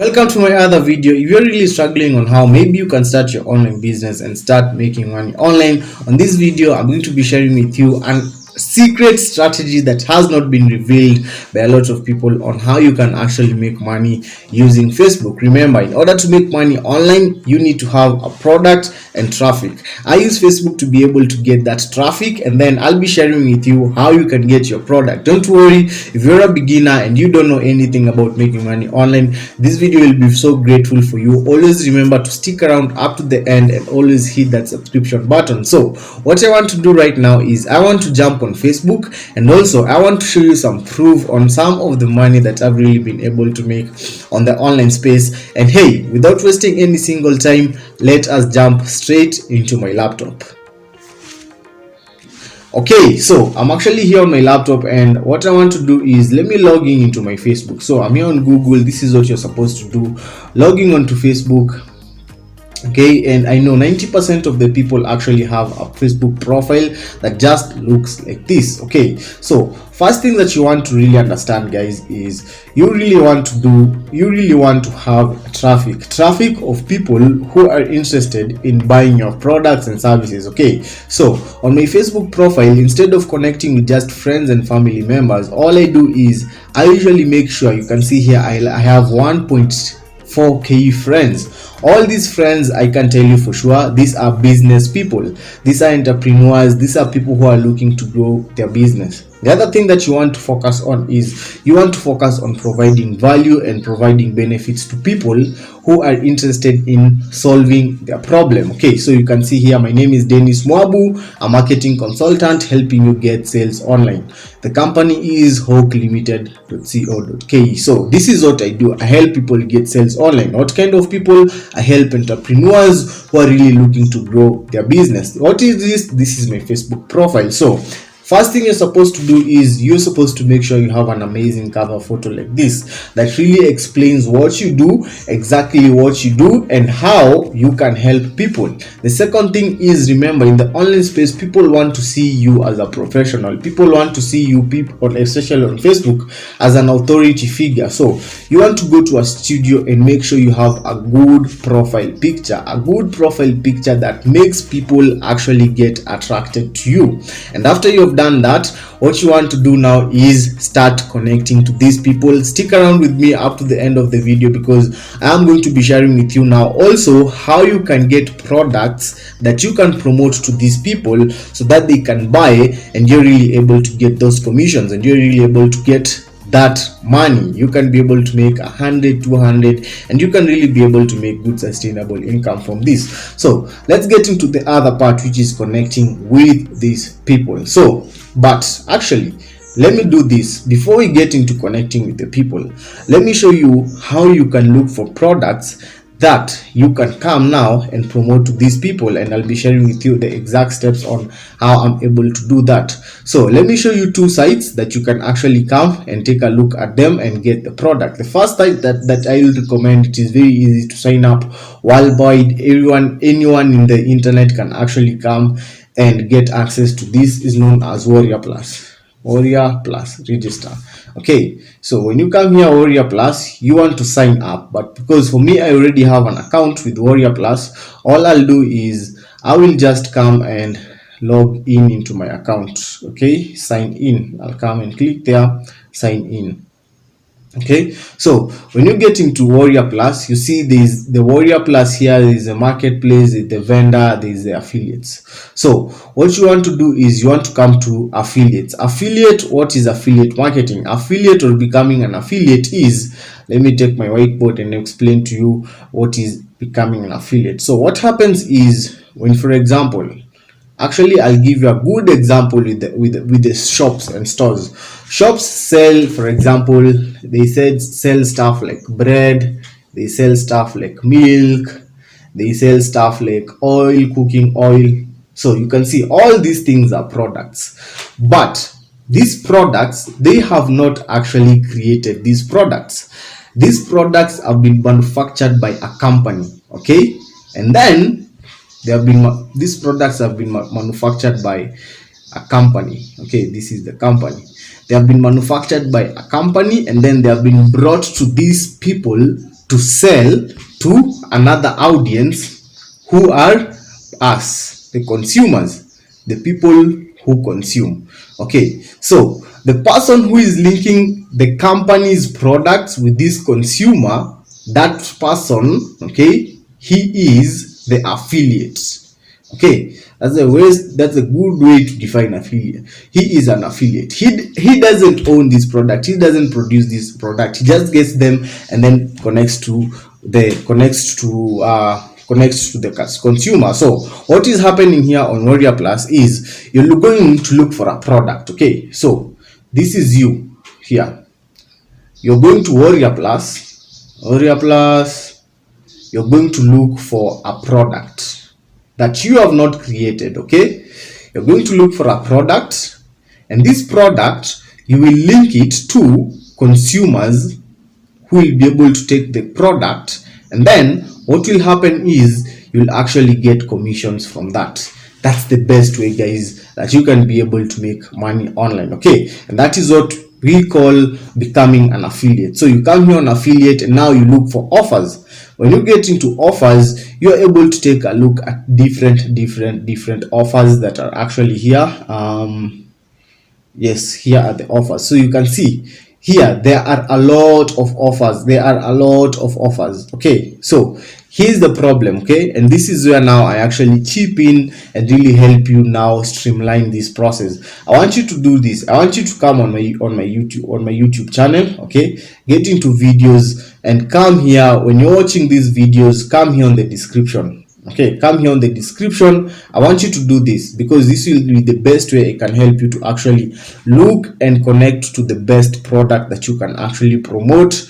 Welcome to my other video. If you're really struggling on how maybe you can start your online business and start making money online, on this video I'm going to be sharing with you an secret strategy that has not been revealed by a lot of people on how you can actually make money using Facebook. Remember, in order to make money online, you need to have a product and traffic. I use Facebook to be able to get that traffic, and then I'll be sharing with you how you can get your product. Don't worry, if you're a beginner and you don't know anything about making money online, this video will be so grateful for you. Always remember to stick around up to the end and always hit that subscription button. So what I want to do right now is I want to jump on Facebook, and also I want to show you some proof on some of the money that I've really been able to make on the online space. And hey, without wasting any single time, let us jump straight into my laptop. Okay, so I'm actually here on my laptop, and what I want to do is let me log in into my Facebook. So I'm here on Google. This is what you're supposed to do, logging onto Facebook. Okay, and I know 90% of the people actually have a Facebook profile that just looks like this. Okay, so first thing that you want to really understand, guys, is you really want to have traffic of people who are interested in buying your products and services. Okay, so on my Facebook profile, instead of connecting with just friends and family members, all I do is I usually make sure, you can see here, I have 1.4k friends. All these friends, I can tell you for sure, these are business people, these are entrepreneurs, these are people who are looking to grow their business. The other thing that you want to focus on is you want to focus on providing value and providing benefits to people who are interested in solving their problem. Okay, so you can see here, my name is Dennis Mwabu, a marketing consultant helping you get sales online. The company is hokelimited.co.ke. So this is what I do. I help people get sales online. What kind of people? I help entrepreneurs who are really looking to grow their business. What is this? This is my Facebook profile. So first thing you're supposed to do is you're supposed to make sure you have an amazing cover photo like this that really explains what you do, exactly what you do, and how you can help people. The second thing is, remember, in the online space, people want to see you as a professional. People want to see you, people, especially on Facebook, as an authority figure. So you want to go to a studio and make sure you have a good profile picture, that makes people actually get attracted to you. And after you've done that, what you want to do now is start connecting to these people. Stick around with me up to the end of the video, because I am going to be sharing with you now also how you can get products that you can promote to these people so that they can buy, and you're really able to get those commissions, and you're really able to get that money. You can be able to make 100, 200, and you can really be able to make good sustainable income from this. So let's get into the other part, which is connecting with these people. So, but actually, let me do this before we get into connecting with the people. Let me show you how you can look for products that you can come now and promote to these people, and I'll be sharing with you the exact steps on how I'm able to do that. So let me show you two sites that you can actually come and take a look at them and get the product. The first site that I will recommend, it is very easy to sign up worldwide. Anyone in the internet can actually come and get access to this, is known as Warrior Plus register. Okay, so when you come here, Warrior Plus, you want to sign up, but because for me I already have an account with Warrior Plus, all I'll do is I will just come and log in into my account. Okay, sign in. I'll come and click there, sign in. Okay, so when you get into Warrior Plus, you see there's the Warrior Plus here, is a marketplace, the vendor, there's the affiliates. So what you want to do is you want to come to affiliates. What is affiliate marketing? Affiliate, or becoming an affiliate, is, let me take my whiteboard and explain to you what is becoming an affiliate. So what happens is, when, for example, actually I'll give you a good example with the shops and stores. Shops sell, for example, they sell stuff like bread, they sell stuff like milk, they sell stuff like oil, cooking oil. So you can see all these things are products, but these products, they have not actually created these products. These products have been manufactured by a company. Okay, and then these products have been manufactured by a company. Okay, this is the company. They have been manufactured by a company, and then they have been brought to these people to sell to another audience who are us, the consumers, the people who consume. Okay, so the person who is linking the company's products with this consumer, that person, okay, he is the affiliate. Okay, that's a good way to define affiliate. He is an affiliate. He doesn't own this product, he doesn't produce this product, he just gets them and then connects to the consumer. So what is happening here on Warrior Plus is you're going to look for a product. Okay, so this is you here. You're going to Warrior Plus. You're going to look for a product that you have not created. Okay, you're going to look for a product, and this product you will link it to consumers who will be able to take the product, and then what will happen is you'll actually get commissions from that. That's the best way, guys, that you can be able to make money online. Okay, and that is what we call becoming an affiliate. So you come here on affiliate and now you look for offers. When you get into offers, you're able to take a look at different offers that are actually here. Yes, here are the offers. So you can see here there are a lot of offers. Okay, so here's the problem. Okay, and this is where now I actually chip in and really help you now streamline this process. I want you to do this. I want you to come on my YouTube channel. Okay, get into videos and come here. When you're watching these videos, come here on the description. Okay, come here on the description. I want you to do this because this will be the best way it can help you to actually look and connect to the best product that you can actually promote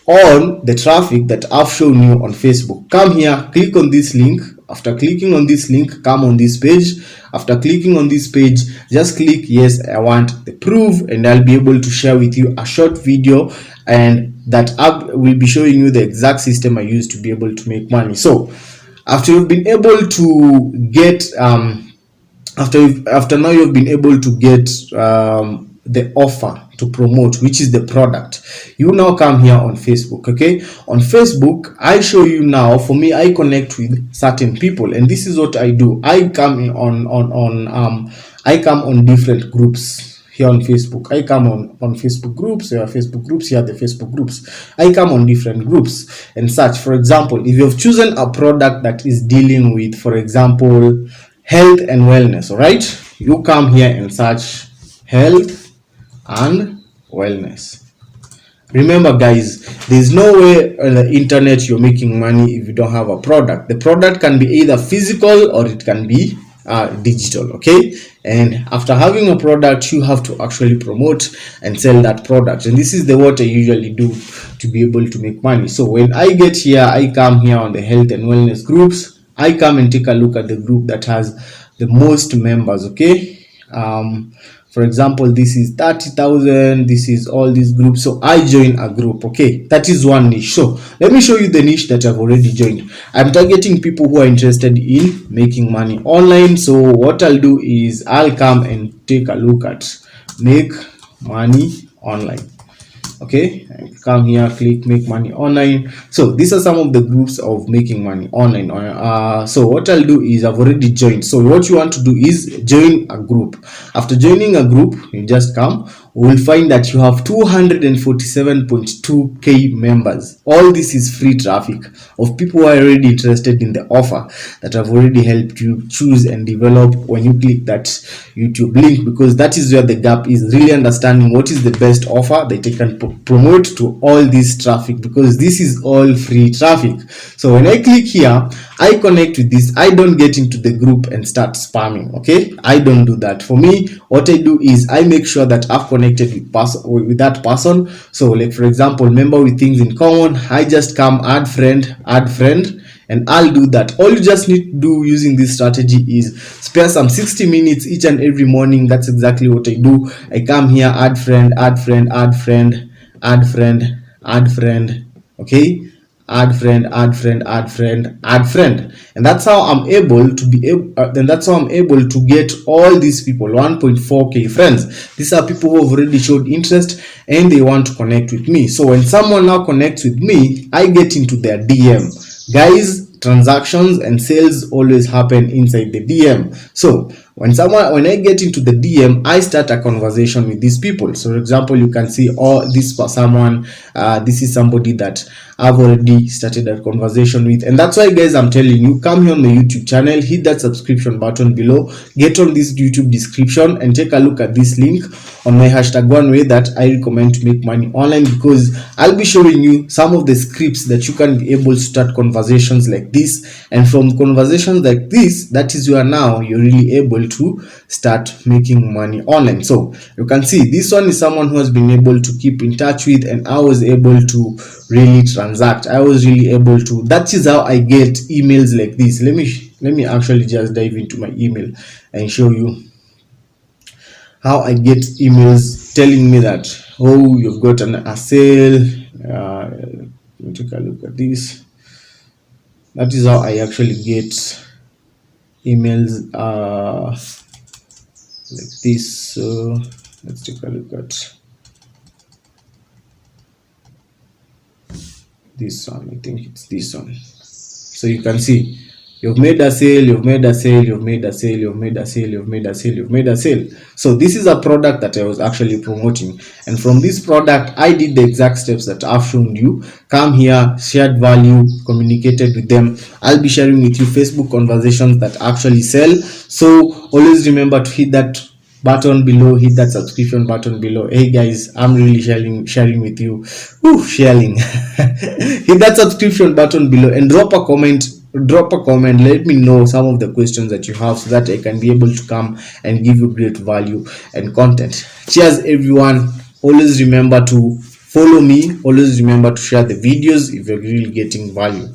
on the traffic that I've shown you on Facebook. Come here, click on this link. After clicking on this link, come on this page. After clicking on this page, just click yes, I want the proof, and I'll be able to share with you a short video, and that app will be showing you the exact system I use to be able to make money. So after you've been able to get after now you've been able to get the offer to promote, which is the product, you now come here on Facebook. Okay, on Facebook I show you now, for me, I connect with certain people, and this is what I do. I come on different groups here on Facebook. I come on Facebook groups. There are Facebook groups here, the Facebook groups. I come on different groups and such. For example, if you've chosen a product that is dealing with, for example, health and wellness, all right, you come here and search health and wellness. Remember, guys, there's no way on the internet you're making money if you don't have a product. The product can be either physical or it can be digital. Okay, and after having a product, you have to actually promote and sell that product, and this is what I usually do to be able to make money. So when I get here, I come here on the health and wellness groups. I come and take a look at the group that has the most members. Okay, for example, this is 30,000. This is all these groups. So I join a group. Okay, that is one niche. So let me show you the niche that I've already joined. I'm targeting people who are interested in making money online. So what I'll do is I'll come and take a look at make money online. Okay, come here, click make money online. So these are some of the groups of making money online. So what I'll do is I've already joined. So what you want to do is join a group. After joining a group, you just come. We'll find that you have 247.2k members. All this is free traffic of people who are already interested in the offer that I've already helped you choose and develop when you click that YouTube link, because that is where the gap is, really understanding what is the best offer that they can promote to all this traffic, because this is all free traffic. So when I click here, I connect with this. I don't get into the group and start spamming. Okay, I don't do that. For me, what I do is I make sure that I've connected with that person. So like, for example, member with things in common, I just come add friend, and I'll do that. All you just need to do using this strategy is spare some 60 minutes each and every morning. That's exactly what I do. I come here, add friend. Okay, add friend, add friend, add friend, add friend. And that's how I'm able to be able then that's how I'm able to get all these people, 1.4k friends. These are people who have already showed interest and they want to connect with me. So when someone now connects with me, I get into their DM. Guys, transactions and sales always happen inside the DM. So when I get into the DM, I start a conversation with these people. So for example, you can see, oh, this is somebody that I've already started a conversation with. And that's why, guys, I'm telling you, come here on my YouTube channel, hit that subscription button below, get on this YouTube description and take a look at this link on my hashtag one way that I recommend to make money online, because I'll be showing you some of the scripts that you can be able to start conversations like this. And from conversations like this, that is where now you're really able to start making money online. So you can see this one is someone who has been able to keep in touch with, and I was able to really transact. I was really able to. That is how I get emails like this. Let me actually just dive into my email and show you how I get emails telling me that, oh, you've got a sale. Let me take a look at this. That is how I actually get emails like this. So let's take a look at this one. I think it's this one. So you can see you've made a sale, you've made a sale, you've made a sale, you've made a sale, you've made a sale, you've made a sale. So this is a product that I was actually promoting, and from this product I did the exact steps that I've shown you. Come here, shared value, communicated with them. I'll be sharing with you Facebook conversations that actually sell. So always remember to hit that button below, hit that subscription button below. Hey guys, I'm really sharing with you. Sharing. Hit that subscription button below and drop a comment. Let me know some of the questions that you have, so that I can be able to come and give you great value and content. Cheers everyone. Always remember to follow me. Always remember to share the videos if you're really getting value.